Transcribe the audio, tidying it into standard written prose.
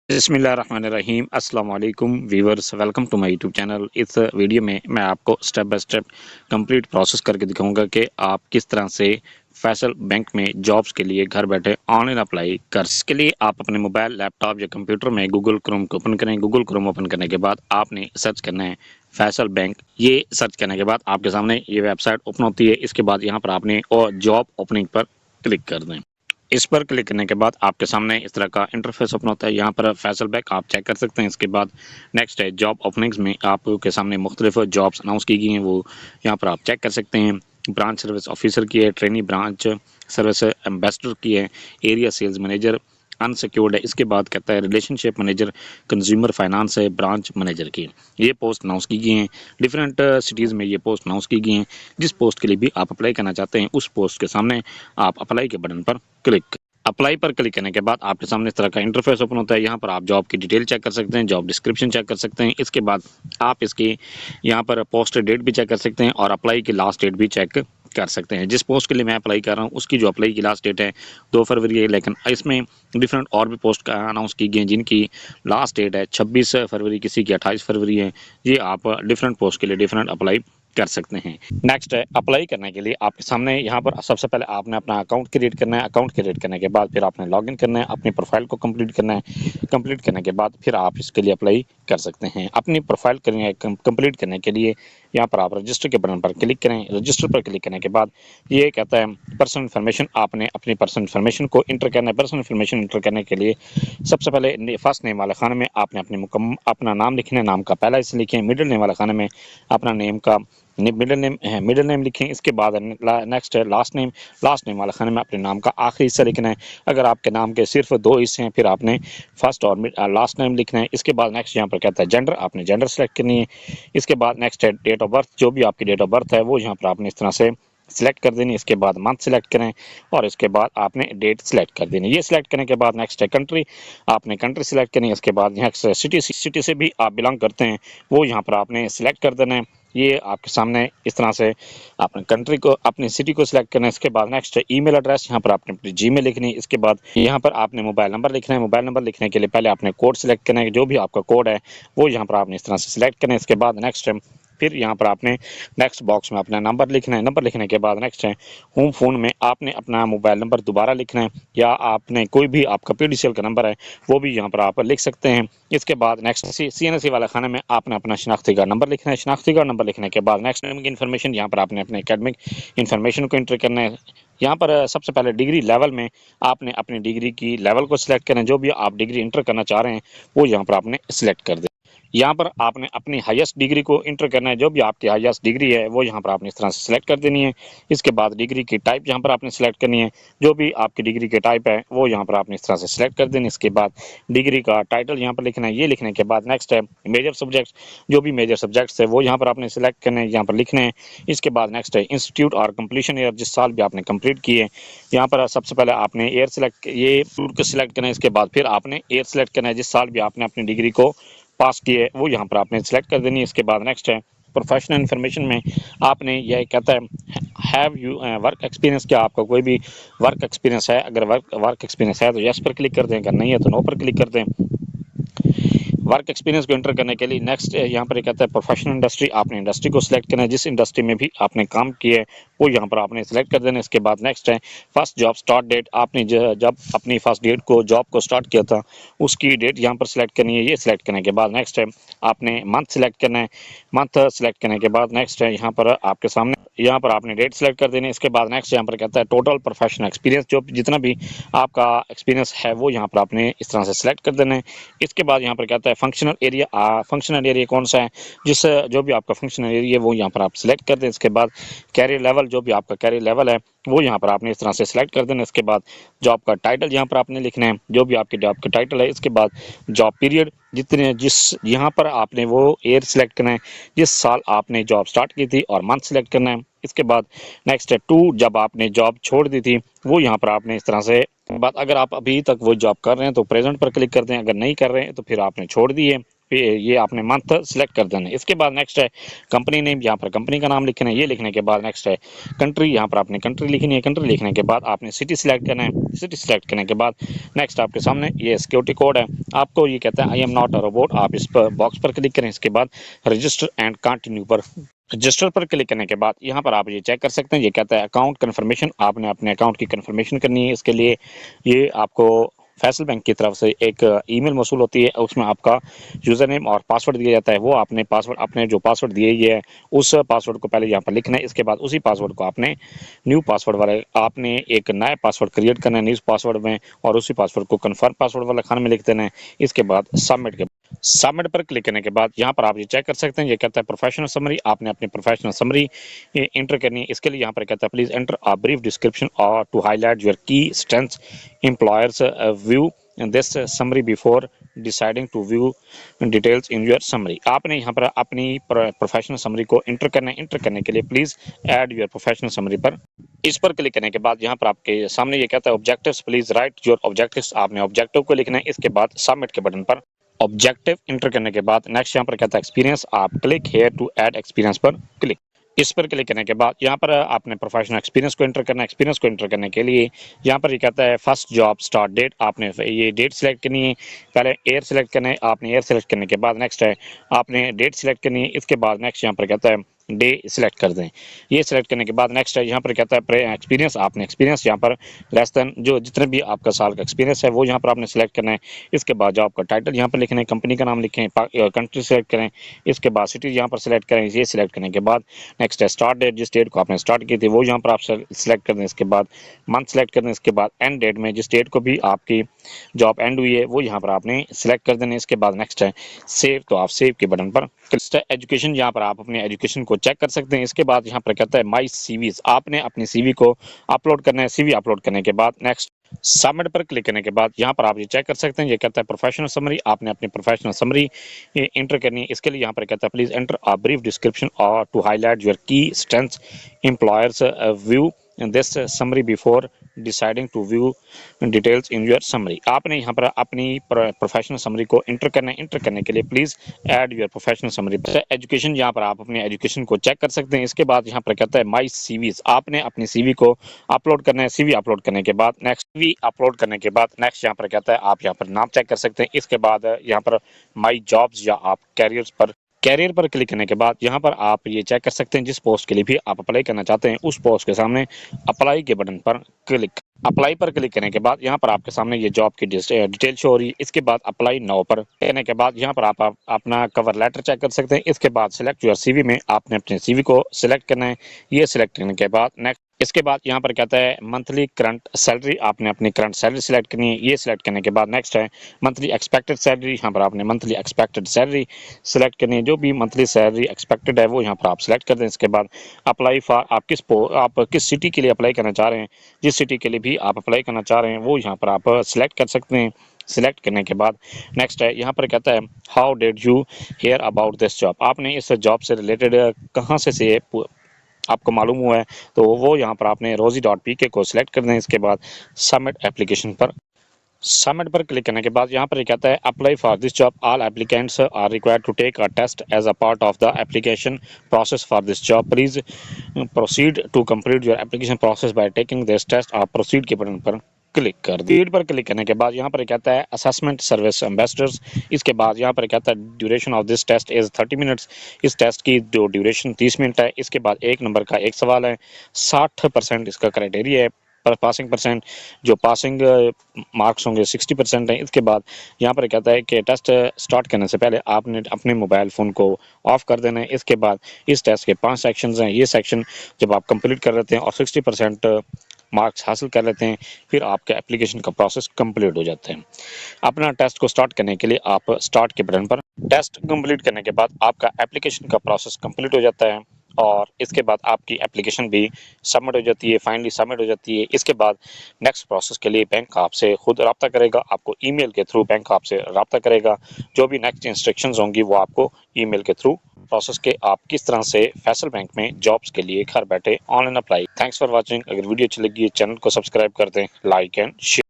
बिस्मिल्लाहिर्रहमानिर्रहीम अस्सलाम वालेकुम viewers, welcome to my YouTube channel. इस वीडियो में मैं आपको step by step complete process करके दिखाऊंगा कि आप किस तरह से फैसल बैंक में जॉब्स के लिए घर बैठे ऑनलाइन अप्लाई कर। इसके लिए आप अपने मोबाइल, लैपटॉप या कंप्यूटर में गूगल क्रोम को ओपन करें। गूगल क्रोम ओपन करने के बाद आपने सर्च करना है फैसल बैंक। ये सर्च करने के बाद आपके सामने ये वेबसाइट ओपन होती है। इसके बाद यहाँ पर आपने और जॉब ओपनिंग पर क्लिक कर दें। इस पर क्लिक करने के बाद आपके सामने इस तरह का इंटरफेस ओपन होता है। यहाँ पर फैसल बैंक आप चेक कर सकते हैं। इसके बाद नेक्स्ट है जॉब ओपनिंग्स में आपके सामने मुख्तलिफ जॉब्स अनाउंस की गई हैं, वो यहाँ पर आप चेक कर सकते हैं। ब्रांच सर्विस ऑफिसर की है, ट्रेनी ब्रांच सर्विस एम्बेसडर की है, एरिया सेल्स मैनेजर अनसिक्योर्ड है। इसके बाद कहता है रिलेशनशिप मैनेजर कंज्यूमर फाइनेंस है, ब्रांच मैनेजर की ये पोस्ट अनाउंस की गई हैं। डिफरेंट सिटीज़ में ये पोस्ट अनाउंस की गई हैं। जिस पोस्ट के लिए भी आप अप्लाई करना चाहते हैं उस पोस्ट के सामने आप अप्लाई के बटन पर क्लिक अप्लाई पर क्लिक करने के बाद आपके सामने इस तरह का इंटरफेस ओपन होता है। यहाँ पर आप जॉब की डिटेल चेक कर सकते हैं, जॉब डिस्क्रिप्शन चेक कर सकते हैं। इसके बाद आप इसकी यहाँ पर पोस्ट डेट भी चेक कर सकते हैं और अप्लाई की लास्ट डेट भी चेक कर सकते हैं। जिस पोस्ट के लिए मैं अप्लाई कर रहा हूँ उसकी जो अप्लाई की लास्ट डेट है 2 फरवरी है, लेकिन इसमें डिफरेंट और भी पोस्ट अनाउंस की गई हैं जिनकी लास्ट डेट है 26 फरवरी, किसी की 28 फरवरी है। ये आप डिफरेंट पोस्ट के लिए डिफरेंट अप्लाई कर सकते हैं। नेक्स्ट है अप्लाई करने के लिए आपके सामने यहाँ पर सबसे पहले आपने अपना अकाउंट क्रिएट करना है। अकाउंट क्रिएट करने के बाद फिर आपने लॉगिन करना है, अपनी प्रोफाइल को कंप्लीट करना है। कंप्लीट करने के बाद फिर आप इसके लिए अप्लाई कर सकते हैं। अपनी प्रोफाइल कंप्लीट करने के लिए यहाँ पर आप रजिस्टर के बटन पर क्लिक करें। रजिस्टर पर क्लिक करने के बाद ये कहता है पर्सनल इन्फॉर्मेशन, आपने अपनी पर्सनल इन्फॉर्मेशन को इंटर करना है। पर्सनल इन्फॉर्मेशन इंटर करने के लिए सबसे पहले फर्स्ट नेम वाले खाने में आपने अपना नाम लिखना है, नाम का पहला हिस्सा लिखें। मिडिल नेम वाले खाने में अपना नेम का मिडिल नेम लिखें। इसके बाद नेक्स्ट है लास्ट नेम वाला खाने में अपने नाम का आखिरी हिस्सा लिखना है। अगर आपके नाम के सिर्फ 2 हिस्से हैं फिर आपने फर्स्ट और लास्ट नेम लिखना है। इसके बाद नेक्स्ट यहाँ पर कहता है जेंडर, आपने जेंडर सेलेक्ट करनी है। इसके बाद नेक्स्ट है डेट ऑफ बर्थ, जो भी आपकी डेट ऑफ बर्थ है वो यहाँ पर आपने इस तरह से सिलेक्ट कर देनी है। इसके बाद मंथ सिलेक्ट करें और इसके बाद आपने डेट सिलेक्ट कर देनी है। ये सिलेक्ट करने के बाद नेक्स्ट है कंट्री, आपने कंट्री सिलेक्ट करनी है। इसके बाद नेक्स्ट सिटी से भी आप बिलोंग करते हैं वो यहाँ पर आपने सिलेक्ट कर देना है। ये आपके सामने इस तरह से आपने कंट्री को, अपनी सिटी को सिलेक्ट करना है। इसके बाद नेक्स्ट है ईमेल एड्रेस, यहाँ पर आपने अपनी जीमेल लिखनी है। इसके बाद यहाँ पर आपने मोबाइल नंबर लिखना है। मोबाइल नंबर लिखने के लिए पहले आपने कोड सिलेक्ट करना है, जो भी आपका कोड है वो यहाँ पर आपने इस तरह से सिलेक्ट करना है। इसके बाद नेक्स्ट है फिर यहाँ पर आपने नेक्स्ट बॉक्स में अपना नंबर लिखना है। नंबर लिखने के बाद नेक्स्ट है होम फ़ोन में आपने अपना मोबाइल नंबर दोबारा लिखना है, या आपने कोई भी आपका PDCL का नंबर है वो भी यहाँ पर आप लिख सकते हैं। इसके बाद नेक्स्ट CNC वाला खाने में आपने अपना शनाख्ती कार्ड नंबर लिखना है। शनाख्ती कार्ड नंबर लिखने के बाद नेक्स्ट एकेडमिक इन्फॉर्मेशन, यहाँ पर आपने अपने एकेडमिक इन्फॉर्मेशन को एंटर करना है। यहाँ पर सबसे पहले डिग्री लेवल में आपने अपनी डिग्री की लेवल को सिलेक्ट करना है। जो भी आप डिग्री इंटर करना चाह रहे हैं वो यहाँ पर आपने सिलेक्ट कर दें। यहाँ पर आपने अपनी हाईएस्ट डिग्री को इंटर करना है। जो भी आपकी हाईएस्ट डिग्री है वो यहाँ पर आपने इस तरह से सिलेक्ट कर देनी है। इसके बाद डिग्री की टाइप यहाँ पर आपने सिलेक्ट करनी है। जो भी आपकी डिग्री की टाइप है वो यहाँ पर आपने इस तरह से सिलेक्ट कर देनी है। इसके बाद डिग्री का टाइटल यहाँ पर लिखना है। ये लिखने के बाद नेक्स्ट है मेजर सब्जेक्ट्स, जो भी मेजर सब्जेक्ट्स है वो यहाँ पर आपने सिलेक्ट करने हैं, यहाँ पर लिखने हैं। इसके बाद नेक्स्ट है इंस्टीट्यूट और कंप्लीशन ईयर, जिस साल भी आपने कंप्लीट किए। यहाँ पर सबसे पहले आपने ईयर सिलेक्ट ये इंस्टीट्यूट को सिलेक्ट करना है। इसके बाद फिर आपने ईयर सिलेक्ट करना है, जिस साल भी आपने अपनी डिग्री को पास किए वो यहाँ पर आपने सिलेक्ट कर देनी है। इसके बाद नेक्स्ट है प्रोफेशनल इन्फॉर्मेशन में आपने यह कहता है हैव यू वर्क एक्सपीरियंस, क्या आपका कोई भी वर्क एक्सपीरियंस है। अगर वर्क एक्सपीरियंस है तो यस पर क्लिक कर दें, अगर नहीं है तो नो पर क्लिक कर दें। वर्क एक्सपीरियंस को एंटर करने के लिए नेक्स्ट यहाँ पर कहता है प्रोफेशनल इंडस्ट्री, आपने इंडस्ट्री को सिलेक्ट करना है। जिस इंडस्ट्री में भी आपने काम किया है वो यहाँ पर आपने सिलेक्ट कर देना है। इसके बाद नेक्स्ट है फर्स्ट जॉब स्टार्ट डेट, आपने जब अपनी फर्स्ट डेट को जॉब को स्टार्ट किया था उसकी डेट यहाँ पर सिलेक्ट करनी है। ये सिलेक्ट करने के बाद नेक्स्ट है आपने मंथ सिलेक्ट करना है। मंथ सिलेक्ट करने के बाद नेक्स्ट है यहाँ पर आपके सामने यहाँ पर आपने डेट सिलेक्ट कर देनी है। इसके बाद नेक्स्ट यहाँ पर कहता है टोटल प्रोफेशनल एक्सपीरियंस, जो जितना भी आपका एक्सपीरियंस है वो यहाँ पर आपने इस तरह से सिलेक्ट कर देना है। इसके बाद यहाँ पर कहता है फंक्शनल एरिया, फंक्शनल एरिया कौन सा है, जो भी आपका फंक्शनल एरिया है वो यहाँ पर आप सिलेक्ट कर दें। इसके बाद कैरियर लेवल, जो भी आपका कैरियर लेवल है वो यहाँ पर आपने इस तरह से सिलेक्ट कर देना। इसके बाद जॉब का टाइटल यहाँ पर आपने लिखना है, जो भी आपकी जॉब का टाइटल है। इसके बाद जॉब पीरियड, जिस यहाँ पर आपने वो ईयर सिलेक्ट करना है, जिस साल आपने जॉब स्टार्ट की थी, और मंथ सिलेक्ट करना है। इसके बाद नेक्स्ट है टू, जब आपने जॉब छोड़ दी थी वो यहाँ पर आपने इस तरह से बात, अगर आप अभी तक वो जॉब कर रहे हैं तो प्रेजेंट पर क्लिक कर दें, अगर नहीं कर रहे हैं तो फिर आपने छोड़ दी है ये आपने मंथ सिलेक्ट कर देना है। इसके बाद नेक्स्ट है कंपनी नेम, यहाँ पर कंपनी का नाम लिखना है। ये लिखने के बाद नेक्स्ट है कंट्री, यहाँ पर आपने कंट्री लिखनी है। कंट्री लिखने के बाद आपने सिटी सिलेक्ट करना है। सिटी सिलेक्ट करने के बाद नेक्स्ट आपके सामने ये सिक्योरिटी कोड है। आपको ये कहता है I am not a robot, आप इस पर बॉक्स पर क्लिक करें। इसके बाद रजिस्टर एंड कंटिन्यू पर रजिस्टर पर क्लिक करने के बाद यहाँ पर आप ये चेक कर सकते हैं। ये कहता है अकाउंट कन्फर्मेशन, आपने अपने अकाउंट की कन्फर्मेशन करनी है। इसके लिए ये आपको फैसल बैंक की तरफ से एक ईमेल मौसूल होती है, उसमें आपका यूज़र नेम और पासवर्ड दिया जाता है। वो आपने पासवर्ड, अपने जो पासवर्ड दिए ये है उस पासवर्ड को पहले यहाँ पर लिखना है। इसके बाद उसी पासवर्ड को आपने न्यू पासवर्ड वाले, आपने एक नया पासवर्ड क्रिएट करना है न्यू पासवर्ड में, और उसी पासवर्ड को कन्फर्म पासवर्ड वाला खाने में लिख देना है। इसके बाद सबमिट पर क्लिक करने के बाद यहाँ पर आप ये चेक कर सकते हैं। ये कहता है प्रोफेशनल समरी, आपने अपनी प्रोफेशनल समरी एंटर करनी है। इसके लिए यहाँ पर कहता है please enter a brief description और to highlight your key strengths employers view this summary before deciding to view details in your summary. आपने यहाँ पर अपनी प्रोफेशनल समरी को एंटर करना है। एंटर करने के लिए please add your professional summary पर इस पर क्लिक करने के बाद यहाँ पर आपके सामने ये कहता है objectives, please right your objectives, आपने ऑब्जेक्टिव को लिखना है। इसके बाद सबमिट के बटन पर ऑब्जेक्टिव एंटर करने के बाद नेक्स्ट यहाँ पर कहता है एक्सपीरियंस, आप click here to add experience पर क्लिक। इस पर क्लिक करने के बाद यहाँ पर आपने प्रोफेशनल एक्सपीरियंस को एंटर करना है। एक्सपीरियंस को एंटर करने के लिए यहाँ पर ये कहता है फर्स्ट जॉब स्टार्ट डेट, आपने ये डेट सिलेक्ट करनी है। पहले एयर सिलेक्ट करना है, आपने एयर सिलेक्ट करने के बाद नेक्स्ट है आपने डेट सिलेक्ट करनी है। इसके बाद नेक्स्ट यहाँ पर कहता है डे सिलेक्ट कर दें। ये सिलेक्ट करने के बाद नेक्स्ट है यहाँ पर कहता है एक्सपीरियंस, आपने एक्सपीरियंस यहाँ पर लेस देन जो जितने भी आपका साल का एक्सपीरियंस है वो यहाँ पर आपने सिलेक्ट करना है। इसके बाद जो आपका टाइटल यहाँ पर लिखना है, कंपनी का नाम लिखें, कंट्री सेलेक्ट करें। इसके बाद सिटी यहाँ पर सिलेक्ट करें। ये सिलेक्ट करने के बाद नेक्स्ट है स्टार्ट डेट, जिस डेट को आपने स्टार्ट की थी वो यहाँ पर आप सिलेक्ट कर दें। इसके बाद मंथ सेलेक्ट कर दें। इसके बाद एंड डेट में जिस डेट को भी आपकी जॉब एंड हुई है वो यहाँ पर आपने सिलेक्ट कर देना है। इसके बाद नेक्स्ट है सेव, तो आप सेव के बटन पर एजुकेशन, यहाँ पर आप अपने एजुकेशन को चेक कर सकते हैं। इसके बाद यहाँ पर कहता है माई सीवीज, आपने अपनी सीवी को अपलोड करना है। सीवी अपलोड करने के बाद नेक्स्ट सबमिट पर क्लिक करने के बाद यहाँ पर आप ये चेक कर सकते हैं। ये कहता है प्रोफेशनल समरी, आपने अपनी प्रोफेशनल समरी एंटर करनी है। इसके लिए यहाँ पर कहता है please enter a brief description और to highlight your key strengths employers view this summary before deciding to view details in your summary. आपने यहाँ पर अपनी प्रोफेशनल समरी को एंटर करना है। एंटर करने के लिए please add your professional summary. Education, यहाँ पर आप अपने एजुकेशन को चेक कर सकते हैं। इसके बाद यहाँ पर कहता है माई सीवीज, आपने अपनी सीवी को अपलोड करना है। सीवी अपलोड करने के बाद नेक्स्ट, सीवी अपलोड करने के बाद नेक्स्ट यहाँ पर कहता है आप यहाँ पर नाम चेक कर सकते हैं। इसके बाद यहाँ पर माई जॉब्स या आप कैरियर पर क्लिक करने के बाद यहाँ पर आप ये चेक कर सकते हैं जिस पोस्ट के लिए भी आप अप्लाई करना चाहते हैं उस पोस्ट के सामने अप्लाई के बटन पर क्लिक। अप्लाई पर क्लिक करने के बाद यहाँ पर आपके सामने ये जॉब की डिटेल शो हो रही है। इसके बाद अप्लाई नाउ पर करने के बाद यहाँ पर आप अपना कवर लेटर चेक कर सकते हैं। इसके बाद सिलेक्ट योर सीवी में आपने अपने सीवी को सिलेक्ट करना है। ये सिलेक्ट करने के बाद नेक्स्ट, इसके बाद यहाँ पर कहता है मंथली करंट सैलरी, आपने अपनी करंट सैलरी सिलेक्ट करनी है। ये सिलेक्ट करने के बाद नेक्स्ट है मंथली एक्सपेक्टेड सैलरी, यहाँ पर आपने मंथली एक्सपेक्टेड सैलरी सिलेक्ट करनी है। जो भी मंथली सैलरी एक्सपेक्टेड है वो यहाँ पर आप सिलेक्ट कर दें। इसके बाद अप्लाई फॉर, आप किस सिटी के लिए अप्लाई करना चाह रहे हैं, जिस सिटी के लिए भी आप अप्लाई करना चाह रहे हैं वो यहाँ पर आप सिलेक्ट कर सकते हैं। सिलेक्ट करने के बाद नेक्स्ट है यहाँ पर कहता है how did you hear about this job, आपने इस जॉब से रिलेटेड कहाँ से आपको मालूम हुआ है, तो वो यहाँ पर आपने rosie.pk को सिलेक्ट कर दें। इसके बाद सबमिट एप्लीकेशन पर क्लिक करने के बाद यहाँ पर कहता है apply for this job, all applicants are required to take a test as a part of the application process for this job, please proceed to complete your application process by taking this test, आप proceed के button पर click कर दी। पर click करने के बाद यहाँ पर कहता है असेसमेंट सर्विस एम्बेसडर्स। इसके बाद यहाँ पर कहता है duration of this test is 30 minutes, इस टेस्ट की जो ड्यूरेशन 30 मिनट है। इसके बाद 1 नंबर का एक सवाल है, 60% इसका क्राइटेरिया है, पर पासिंग परसेंट जो पासिंग मार्क्स होंगे 60% हैं। इसके बाद यहाँ पर कहता है कि टेस्ट स्टार्ट करने से पहले आपने अपने मोबाइल फ़ोन को ऑफ कर देना है। इसके बाद इस टेस्ट के 5 सेक्शंस हैं, ये सेक्शन जब आप कंप्लीट कर लेते हैं और 60% मार्क्स हासिल कर लेते हैं फिर आपके एप्लीकेशन का प्रोसेस कंप्लीट हो जाता है। अपना टेस्ट को स्टार्ट करने के लिए आप स्टार्ट के बटन पर, टेस्ट कंप्लीट करने के बाद आपका एप्लीकेशन का प्रोसेस कंप्लीट हो जाता है और इसके बाद आपकी एप्लीकेशन भी सबमिट हो जाती है, फाइनली सबमिट हो जाती है। इसके बाद नेक्स्ट प्रोसेस के लिए बैंक आपसे खुद रब्ता करेगा, आपको ईमेल के थ्रू बैंक आपसे रब्ता करेगा। जो भी नेक्स्ट इंस्ट्रक्शंस होंगी वो आपको ईमेल के थ्रू प्रोसेस के आप किस तरह से फैसल बैंक में जॉब्स के लिए घर बैठे online apply. Thanks for watching. अगर वीडियो अच्छी लगी चैनल को सब्सक्राइब कर दें, लाइक एंड शेयर।